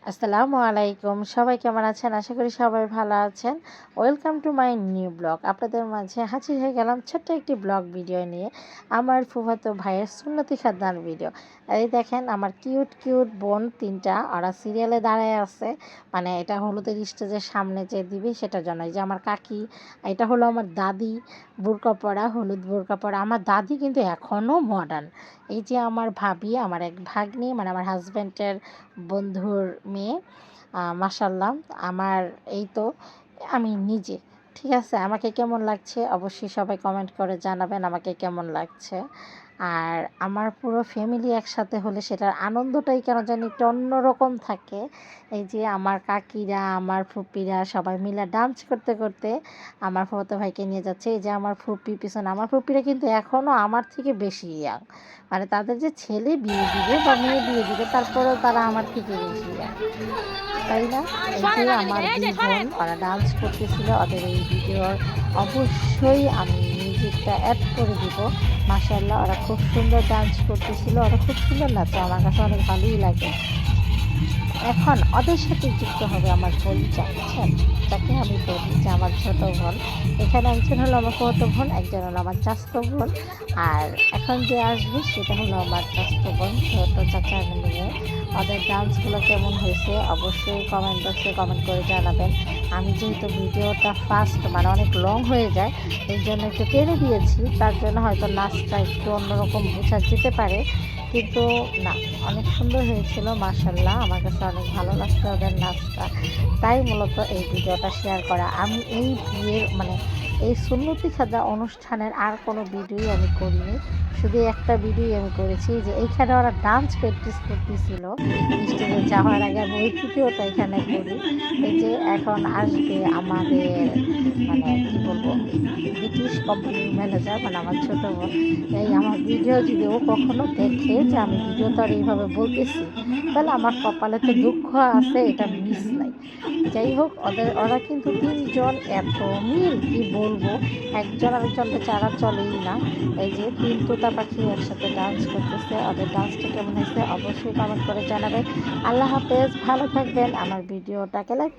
আসসালামু আলাইকুম, সবাই কেমন আছেন? আশা করি সবাই ভালো আছেন। Welcome to my new blog. আপনাদের মাঝে হাজির হয়ে গেলাম ছোট্ট একটি ব্লগ ভিডিও নিয়ে। আমার ফুফাতো ভাইয়ের সুন্নতি খাতনার ভিডিও। এই দেখেন আমার কিউট কিউট বোন ৩টা, ওরা সিরিয়ালে দাঁড়ায় আছে। মানে এটা হলুদের স্টেজের সামনে যে দিবে সেটার জন্য। এই যে আমার কাকি, এটা হলো আমার দাদি, বোরকা পরা, হলুদ বোরকা পরা। আমার দাদি কিন্তু এখনও মডার্ন। এই যে আমার ভাবি, আমার এক ভাগ্নি, মানে আমার হাজব্যান্ডের বন্ধুর মেয়ে। মাশাআল্লাহ, আমার এই তো আমি নিজে। ঠিক আছে, আমাকে কেমন লাগছে অবশ্যই সবাই কমেন্ট করে জানাবেন আমাকে কেমন লাগছে। আর আমার পুরো ফ্যামিলি একসাথে হলে সেটার আনন্দটাই কেন জানি একটু অন্যরকম থাকে। এই যে আমার কাকিরা, আমার ফুপিরা সবাই মিলে ডান্স করতে করতে আমার ফুফাতো ভাইকে নিয়ে যাচ্ছে। এই যে আমার ফুপি পিছনে, আমার ফুপিরা কিন্তু এখনও আমার থেকে বেশি ইয়াং। মানে তাদের যে ছেলে বিয়ে দিবে বা মেয়ে বিয়ে দিবে তারপরেও তারা আমার থেকে বেশি ইয়াং, তাই না? এই যে আমার দুই বোন, ওরা ডান্স করতেছিল, ওদের এই ভিডিওর অবশ্যই আমি মিউজিকটা অ্যাড করে দিব। মাশাআল্লাহ, ওরা খুব সুন্দর ডান্স করতেছিল, ওরা খুব সুন্দর নাচে, আমার কাছে অনেক ভালোই লাগে। এখন ওদের সাথে যুক্ত হবে আমার বোন, বুঝছেন, যাকে আমি বলি যে আমার ছোট বোন। এখানে একজন হলো আমার ছোট বোন, একজন হলো আমার চাচাতো বোন, আর এখন যে আসবে সেটা হলো আমার চাচাতো বোন, ছোট চাচার মেয়ে। ওদের ডান্সগুলো কেমন হয়েছে অবশ্যই কমেন্ট বক্সে কমেন্ট করে জানাবেন। আমি যেহেতু ভিডিওটা ফার্স্ট মানে অনেক লং হয়ে যায়, এই জন্য একটু টেনে দিয়েছি, তার জন্য হয়তো নাচটা একটু অন্যরকম বোঝা যেতে পারে, কিন্তু না, অনেক সুন্দর হয়েছিল মাশাআল্লাহ। আমার কাছে অনেক ভালো লাগছে ওদের নাচটা, তাই মূলত এই ভিডিওটা শেয়ার করা। আমি এই বিয়ের মানে এই সুন্নতি খাতনা অনুষ্ঠানের আর কোনো ভিডিওই আমি করিনি, শুধু একটা ভিডিও আমি করেছি যে এইখানে ওরা ডান্স প্র্যাকটিস করতেছিল স্টেজে যাওয়ার আগে, আমি ওই ভিডিওটা এখানে করি। এই যে এখন আসবে আমাদের মানে কি বলবো, ব্রিটিশ কোম্পানির ম্যানেজার, মানে আমার ছোটো বোন। এই আমার ভিডিও যদি ও কখনো দেখে যে আমি ভিডিও তো আর এইভাবে বলতেছি, তাহলে আমার কপালে তো দুঃখ আছে, এটা মিস নাই। যাই হোক, ওরা কিন্তু ৩জন এত মিল কি বলবো, একজন আরেকজনকে ছাড়া চলেই না। এই যে ৩ তোতা পাখি একসাথে ডান্স করতেছে, ওদের ডান্সটা কেমন হয়েছে অবশ্যই কমেন্ট করে জানাবেন। আল্লাহ হাফেজ, ভালো থাকবেন। আমার ভিডিওটাকে লাইক